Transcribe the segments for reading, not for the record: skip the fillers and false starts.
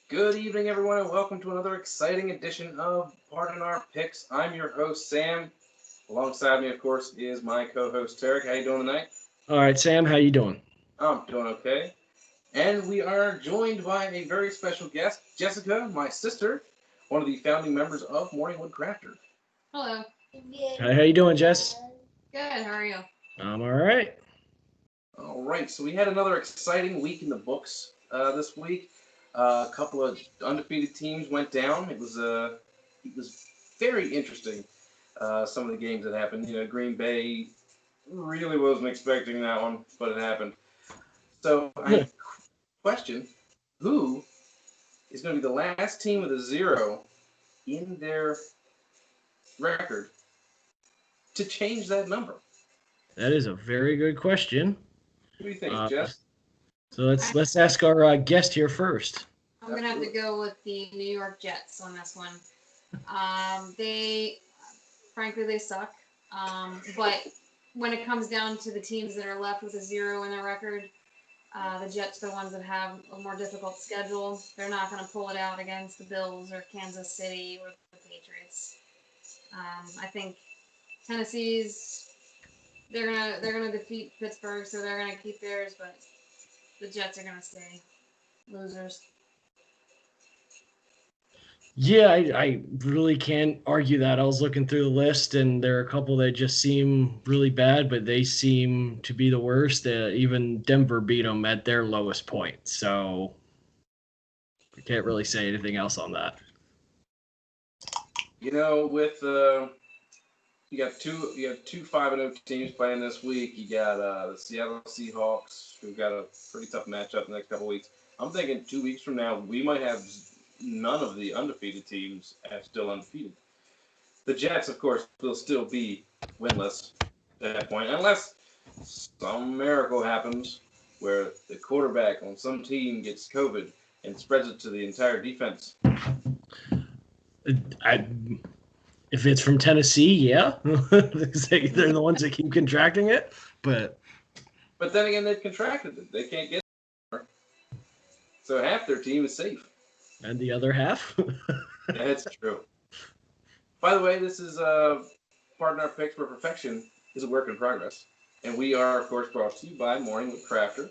Good evening, everyone, and welcome to another exciting edition of Pardon Our Picks. I'm your host, Sam. Alongside me, of course, is my co-host, Tarik. How you doing tonight? All right, Sam, how you doing? I'm doing okay. And we are joined by a very special guest, Jessica, my sister, one of the founding members of Morningwood Crafter. Hello. Hi, how you doing, Jess? Good. How are you? I'm all right. All right, so we had another exciting week in the books this week. A couple of undefeated teams went down. It was very interesting. Some of the games that happened. Green Bay really wasn't expecting that one, but it happened. So I question who is going to be the last team with a zero in their record to change that number. That is a very good question. What do you think, Uh, Jess? So let's ask our guest here first. I'm gonna have to go with the New York Jets on this one. They, frankly, they suck. But when it comes down to the teams that are left with a zero in their record, the Jets are the ones that have a more difficult schedule. They're not gonna pull it out against the Bills or Kansas City or the Patriots. I think Tennessee's they're gonna defeat Pittsburgh, so they're gonna keep theirs, but the Jets are gonna stay losers. Yeah, I really can't argue that. I was looking through the list, and there are a couple that just seem really bad, but they seem to be the worst. Even Denver beat them at their lowest point, so I can't really say anything else on that. With you have two 5-0 teams playing this week. You got the Seattle Seahawks, who've got a pretty tough matchup in the next couple weeks. I'm thinking 2 weeks from now we might have none of the undefeated teams as still undefeated. The Jets, of course, will still be winless at that point, unless some miracle happens where the quarterback on some team gets COVID and spreads it to the entire defense. If it's from Tennessee, yeah, they're the ones that keep contracting it. But then again, they've contracted it; they can't get it. So half their team is safe. And the other half? That's true. By the way, this is Pardon Our Picks, where perfection is a work in progress. And we are, of course, brought to you by Morning with Crafter,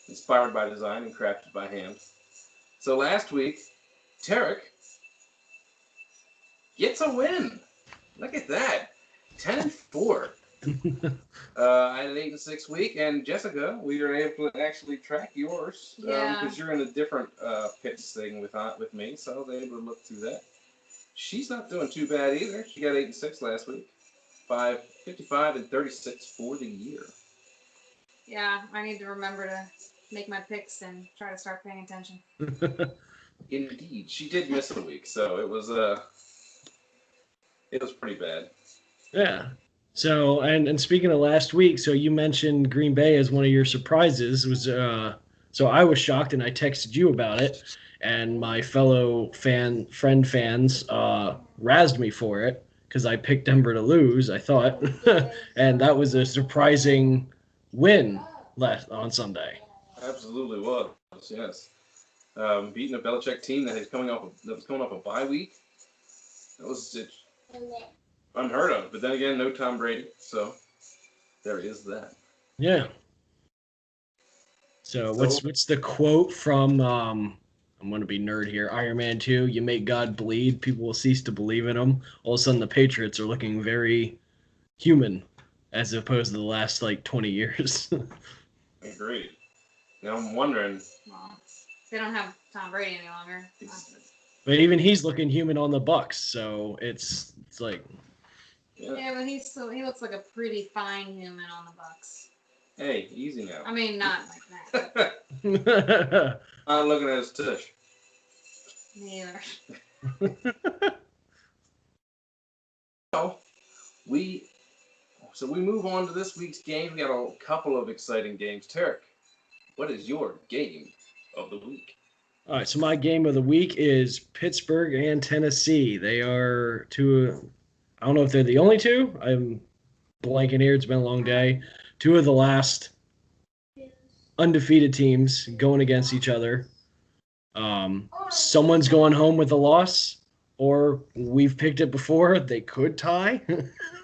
inspired by design and crafted by hand. So last week, Tarik gets a win. Look at that. 10-4. I had an 8-6 week, and Jessica, we were able to actually track yours because you're in a different picks thing with me, so I was able to look through that. She's not doing too bad either. She got 8-6 last week, 55-36 for the year. Yeah, I need to remember to make my picks and try to start paying attention. Indeed, she did miss a week, so it was pretty bad. Yeah. So, and speaking of last week, so you mentioned Green Bay as one of your surprises. So I was shocked, and I texted you about it, and my fellow fans razzed me for it because I picked Denver to lose, I thought, and that was a surprising win last on Sunday. Absolutely was, yes. Beating a Belichick team that was coming off a bye week. That was unheard of. But then again, no Tom Brady, so there is that. Yeah. So what's the quote from I'm going to be nerd here. Iron Man 2, you make God bleed, people will cease to believe in him. All of a sudden the Patriots are looking very human as opposed to the last 20 years. Agreed. Now I'm wondering. Well, they don't have Tom Brady any longer. But even he's looking human on the Bucks, so it's like. Yeah, but he looks like a pretty fine human on the Bucks. Hey, easy now. I mean, not like that. I'm looking at his tush. Me either. So we move on to this week's game. We got a couple of exciting games. Tarik, what is your game of the week? All right, so my game of the week is Pittsburgh and Tennessee. They are two. I don't know if they're the only two. I'm blanking here. It's been a long day. Two of the last undefeated teams going against each other. Someone's going home with a loss, or we've picked it before. They could tie.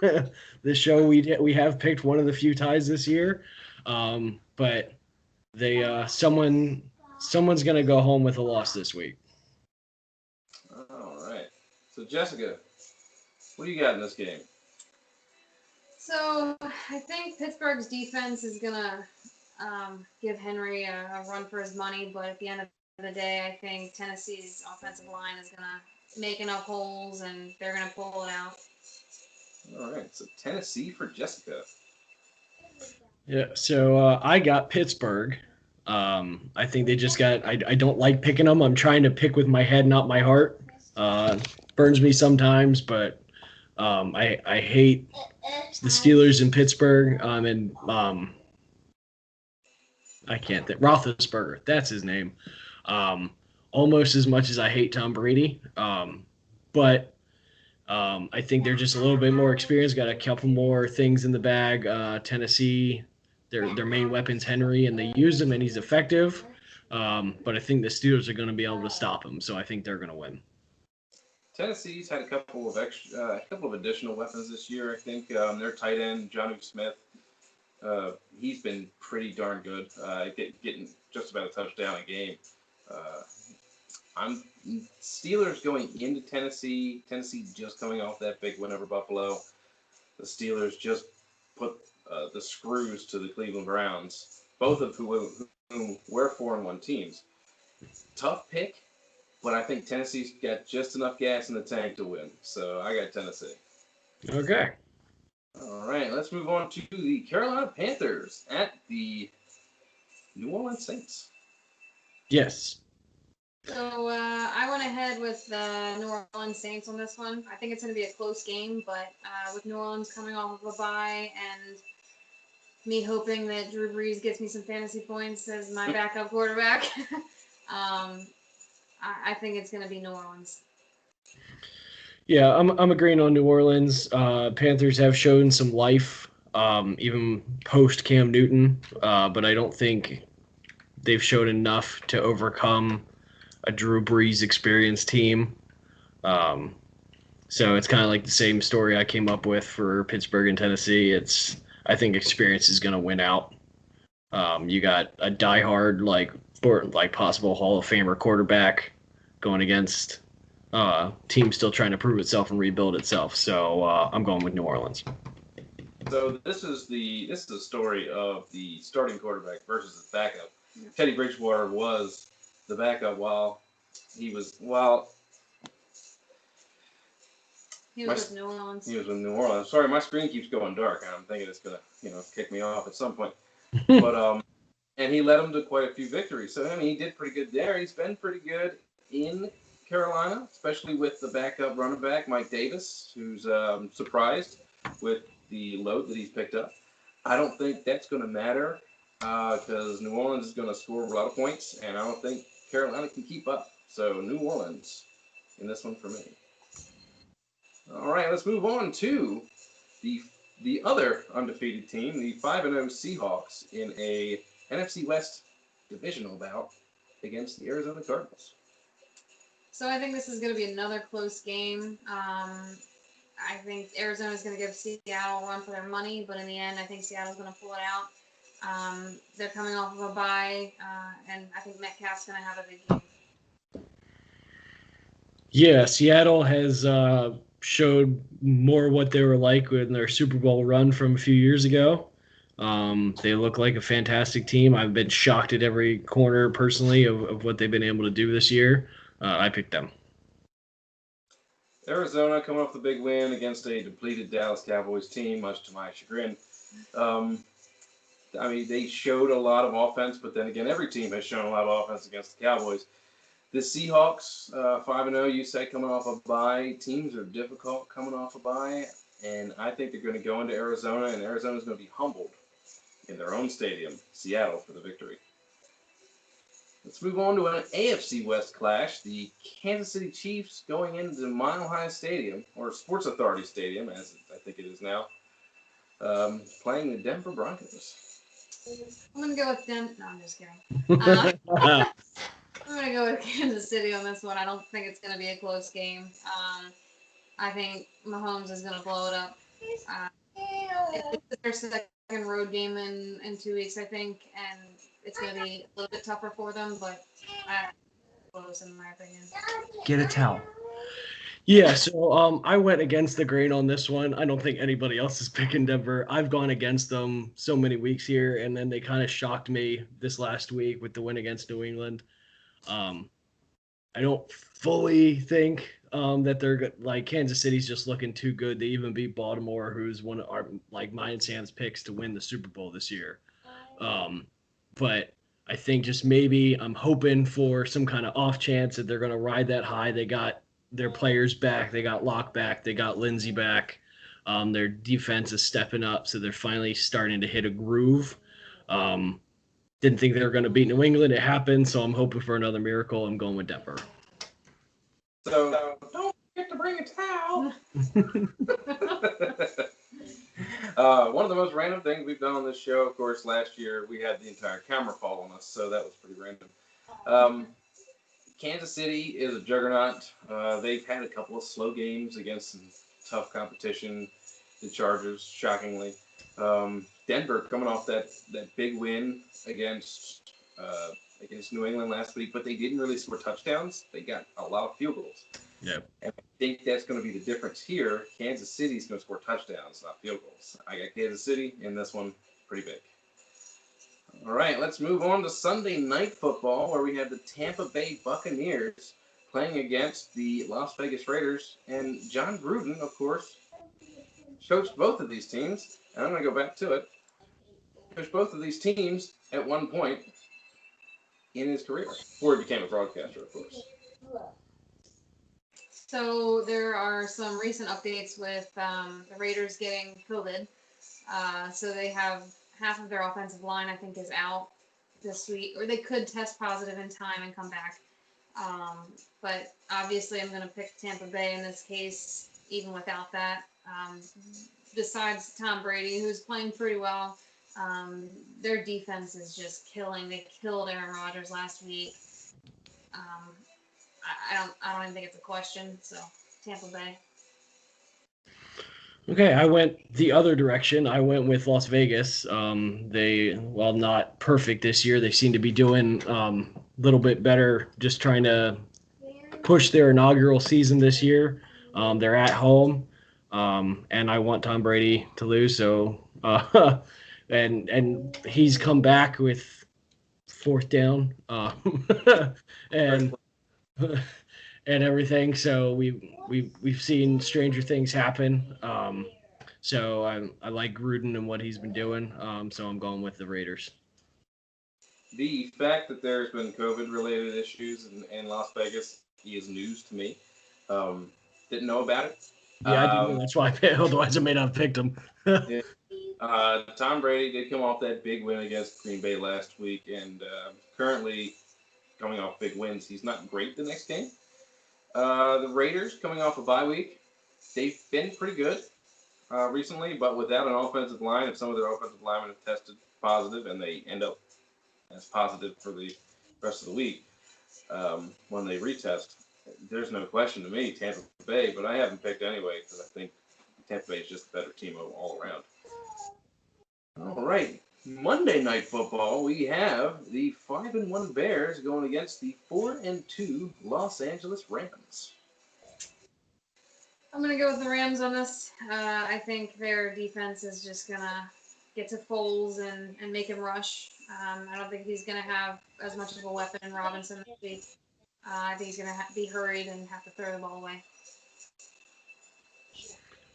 The show we have picked one of the few ties this year, but someone's gonna go home with a loss this week. All right. So Jessica, what do you got in this game? So I think Pittsburgh's defense is gonna give Henry a run for his money, but at the end of the day, I think Tennessee's offensive line is gonna make enough holes and they're gonna pull it out. All right. So Tennessee for Jessica. Yeah. So I got Pittsburgh. I think they just got. I don't like picking them. I'm trying to pick with my head, not my heart. Burns me sometimes, but I hate the Steelers in Pittsburgh. And I can't think. Roethlisberger, that's his name. Almost as much as I hate Tom Brady. But I think they're just a little bit more experienced, got a couple more things in the bag. Tennessee, their main weapon's Henry, and they use him, and he's effective. But I think the Steelers are going to be able to stop him, so I think they're going to win. Tennessee's had a couple of additional weapons this year. I think their tight end, Jonnu Smith, he's been pretty darn good, getting just about a touchdown a game. I'm Steelers going into Tennessee. Tennessee just coming off that big win over Buffalo. The Steelers just put the screws to the Cleveland Browns, both of whom were 4-1 teams. Tough pick, but I think Tennessee's got just enough gas in the tank to win. So I got Tennessee. Okay. All right, let's move on to the Carolina Panthers at the New Orleans Saints. Yes. So I went ahead with the New Orleans Saints on this one. I think it's going to be a close game, but with New Orleans coming off of a bye and me hoping that Drew Brees gets me some fantasy points as my backup quarterback, I think it's going to be New Orleans. Yeah, I'm agreeing on New Orleans. Panthers have shown some life, even post Cam Newton, but I don't think they've showed enough to overcome a Drew Brees experienced team. So it's kind of like the same story I came up with for Pittsburgh and Tennessee. I think experience is going to win out. You got a diehard like possible Hall of Famer quarterback going against team still trying to prove itself and rebuild itself. So I'm going with New Orleans. So this is the story of the starting quarterback versus the backup. Teddy Bridgewater was the backup while he was with New Orleans. He was with New Orleans. Sorry, my screen keeps going dark, and I'm thinking it's gonna kick me off at some point. But and he led them to quite a few victories. So I mean, he did pretty good there. He's been pretty good in Carolina, especially with the backup running back Mike Davis, who's surprised with the load that he's picked up. I don't think that's going to matter because New Orleans is going to score a lot of points, and I don't think Carolina can keep up. So New Orleans in this one for me. All right, let's move on to the other undefeated team, the 5-0 Seahawks, in a NFC West divisional bout against the Arizona Cardinals. So I think this is going to be another close game. I think Arizona is going to give Seattle a run for their money, but in the end, I think Seattle's going to pull it out. They're coming off of a bye, and I think Metcalf's going to have a big game. Yeah, Seattle has showed more what they were like in their Super Bowl run from a few years ago. They look like a fantastic team. I've been shocked at every corner personally of what they've been able to do this year. I picked them. Arizona coming off the big win against a depleted Dallas Cowboys team, much to my chagrin. I mean, they showed a lot of offense, but then again, every team has shown a lot of offense against the Cowboys. The Seahawks, 5-0, you said, coming off a bye. Teams are difficult coming off a bye, and I think they're going to go into Arizona, and Arizona's going to be humbled in their own stadium, Seattle, for the victory. Let's move on to an AFC West clash. The Kansas City Chiefs going into Mile High Stadium, or Sports Authority Stadium, as I think it is now, playing the Denver Broncos. I'm going to go with them. No, I'm just kidding. I'm going gonna go with Kansas City on this one. I don't think it's gonna be a close game. I think Mahomes is gonna blow it up. Uh, it's their second road game in 2 weeks, I think, and it's gonna be a little bit tougher for them, but close in my opinion. Get a towel. Yeah, so I went against the grain on this one. I don't think anybody else is picking Denver. I've gone against them so many weeks here, and then they kind of shocked me this last week with the win against New England. I don't fully think that they're good. Like Kansas City's just looking too good. They even beat Baltimore, who's one of our mine and Sam's picks to win the Super Bowl this year. But I think just maybe I'm hoping for some kind of off chance that they're going to ride that high. They got their players back. They got Locke back. They got Lindsey back. Their defense is stepping up, so they're finally starting to hit a groove. Didn't think they were going to beat New England. It happened, so I'm hoping for another miracle. I'm going with Denver. So don't forget to bring a towel. One of the most random things we've done on this show, of course, last year we had the entire camera fall on us, so that was pretty random. Kansas City is a juggernaut. They've had a couple of slow games against some tough competition. The Chargers, shockingly. Denver coming off that big win against New England last week, but they didn't really score touchdowns. They got a lot of field goals. Yeah. And I think that's going to be the difference here. Kansas City's going to score touchdowns, not field goals. I got Kansas City in this one pretty big. All right, let's move on to Sunday Night Football, where we have the Tampa Bay Buccaneers playing against the Las Vegas Raiders. And John Gruden, of course, coached both of these teams. And I'm going to go back to it. Coached both of these teams at one point in his career, before he became a broadcaster, of course. So there are some recent updates with the Raiders getting COVID. So they have half of their offensive line, I think, is out this week, or they could test positive in time and come back. But obviously, I'm going to pick Tampa Bay in this case, even without that. Besides Tom Brady, who's playing pretty well, their defense is just killing. They killed Aaron Rodgers last week. I don't even think it's a question. So Tampa Bay. Okay, I went the other direction. I went with Las Vegas. They, while not perfect this year, they seem to be doing a little bit better, just trying to push their inaugural season this year. They're at home, and I want Tom Brady to lose. So, and he's come back with fourth down, and everything. So we've seen stranger things happen. So I like Gruden and what he's been doing. So I'm going with the Raiders. The fact that there's been COVID-related issues in Las Vegas is news to me. Didn't know about it. Yeah, I do. That's why I picked. Otherwise, I may not have picked him. Tom Brady did come off that big win against Green Bay last week, and currently coming off big wins. He's not great the next game. The Raiders coming off a bye week. They've been pretty good recently, but without an offensive line, if some of their offensive linemen have tested positive and they end up as positive for the rest of the week when they retest, there's no question to me Tampa Bay, but I haven't picked anyway because I think Tampa Bay is just a better team all around. All right. Monday Night Football, we have the 5-1 Bears going against the 4-2 Los Angeles Rams. I'm going to go with the Rams on this. I think their defense is just going to get to Foles and make him rush. I don't think he's going to have as much of a weapon in Robinson this week. I think he's going to be hurried and have to throw the ball away.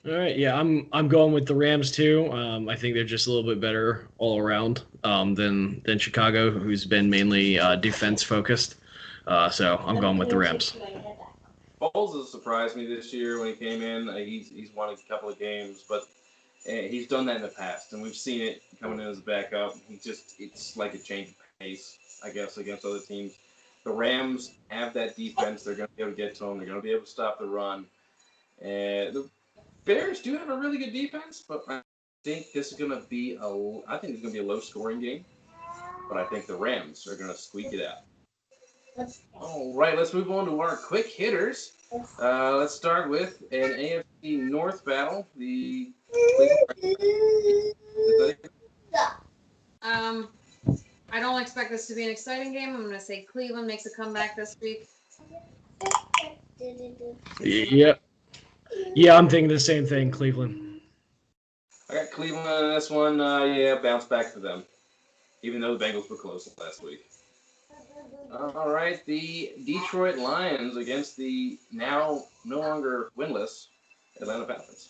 All right, yeah, I'm going with the Rams too. I think they're just a little bit better all around than Chicago, who's been mainly defense focused. So I'm going with the Rams. Foles has surprised me this year when he came in. He's won a couple of games, but he's done that in the past, and we've seen it coming in as a backup. It's like a change of pace, I guess, against other teams. The Rams have that defense. They're going to be able to get to them. They're going to be able to stop the run. And the Bears do have a really good defense, but I think this is going to be a low-scoring game. But I think the Rams are going to squeak it out. All right, let's move on to our quick hitters. Let's start with an AFC North battle. The I don't expect this to be an exciting game. I'm going to say Cleveland makes a comeback this week. Yep. Yeah, I'm thinking the same thing, Cleveland. I got Cleveland in this one. Bounce back for them, even though the Bengals were close last week. All right, the Detroit Lions against the now no longer winless Atlanta Falcons.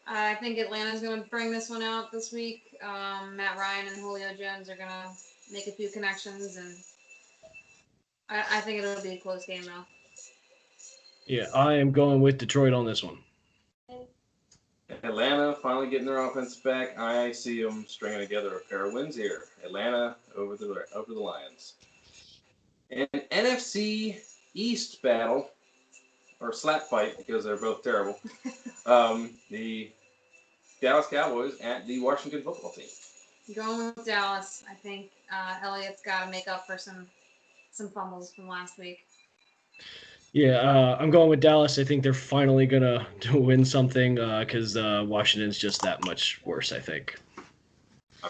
I think Atlanta's going to bring this one out this week. Matt Ryan and Julio Jones are going to make a few connections, and I think it'll be a close game, though. Yeah, I am going with Detroit on this one. Atlanta finally getting their offense back. I see them stringing together a pair of wins here. Atlanta over the Lions. An NFC East battle, or slap fight, because they're both terrible. The Dallas Cowboys at the Washington football team. Going with Dallas. I think Elliott's got to make up for some fumbles from last week. Yeah, I'm going with Dallas. I think they're finally going to win something because Washington's just that much worse, I think.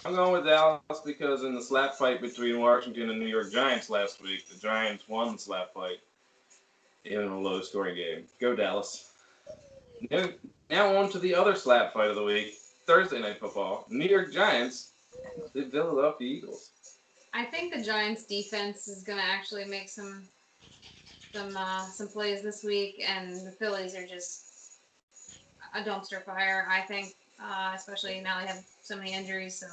I'm going with Dallas because in the slap fight between Washington and New York Giants last week, the Giants won the slap fight in a low-scoring game. Go Dallas. Now on to the other slap fight of the week, Thursday Night Football. New York Giants, the Philadelphia Eagles. I think the Giants' defense is going to actually make some plays this week, and the Phillies are just a dumpster fire. I think, especially now they have so many injuries. So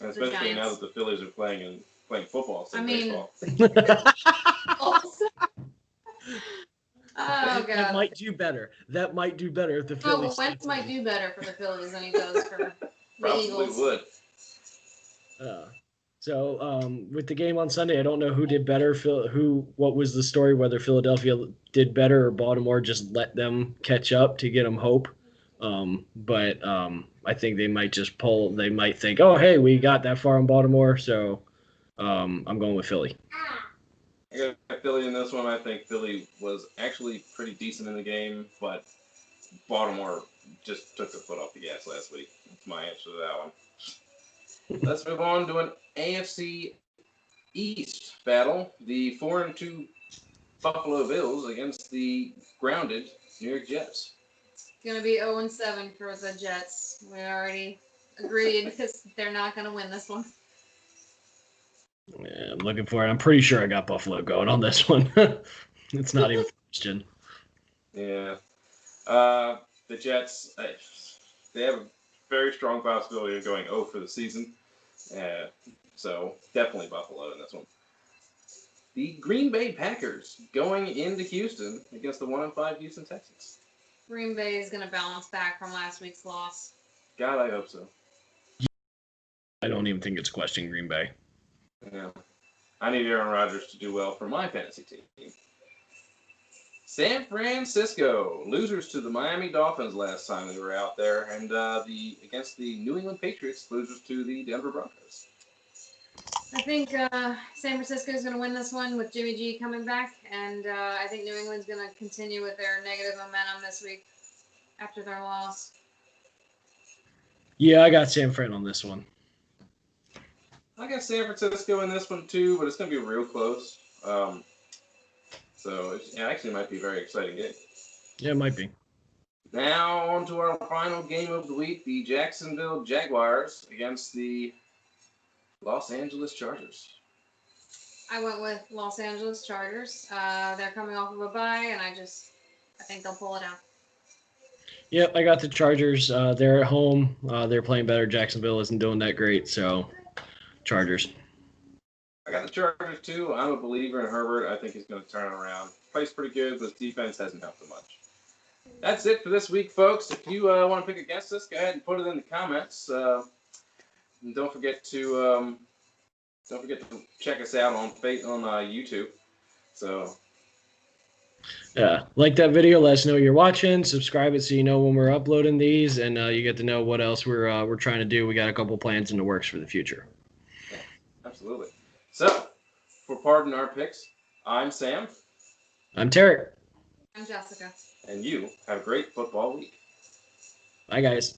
especially now that the Phillies are playing football. Baseball. Oh, God. That might do better. If the Phillies. Wentz might do better for the Phillies than he does for the Eagles. Would. So with the game on Sunday, I don't know who did better. What was the story? Whether Philadelphia did better or Baltimore just let them catch up to get them hope. But I think they might just pull. They might think, oh, hey, we got that far in Baltimore, so I'm going with Philly. I got Philly in this one. I think Philly was actually pretty decent in the game, but Baltimore just took the foot off the gas last week. That's my answer to that one. Let's move on to an AFC East battle. The 4-2 Buffalo Bills against the grounded New York Jets. It's going to be 0-7 for the Jets. We already agreed because they're not going to win this one. Yeah, I'm looking for it. I'm pretty sure I got Buffalo going on this one. It's not even a question. Yeah. The Jets, they have a very strong possibility of going 0 for the season. So definitely Buffalo in this one. The Green Bay Packers going into Houston against the 1-5 Houston Texans. Green Bay is going to bounce back from last week's loss. God, I hope so. I don't even think it's questioning Green Bay. Yeah. I need Aaron Rodgers to do well for my fantasy team. San Francisco, losers to the Miami Dolphins last time they were out there, and against the New England Patriots, losers to the Denver Broncos. I think San Francisco is going to win this one with Jimmy G coming back, and I think New England's going to continue with their negative momentum this week after their loss. Yeah, I got San Fran on this one. I got San Francisco in this one too, but it's going to be real close. So it actually might be a very exciting game. Yeah, it might be. Now on to our final game of the week, the Jacksonville Jaguars against the Los Angeles Chargers. I went with Los Angeles Chargers. They're coming off of a bye, and I think they'll pull it out. Yep, I got the Chargers. They're at home. They're playing better. Jacksonville isn't doing that great, so Chargers. I got the Chargers too. I'm a believer in Herbert. I think he's going to turn it around. Plays pretty good, but his defense hasn't helped him much. That's it for this week, folks. If you want to pick against us, go ahead and put it in the comments. And don't forget to check us out on YouTube. So. Yeah, like that video. Let us know you're watching. Subscribe it so you know when we're uploading these, and you get to know what else we're trying to do. We got a couple plans in the works for the future. Yeah, absolutely. So, for pardon our picks, I'm Sam. I'm Tarik. I'm Jessica. And you have a great football week. Bye, guys.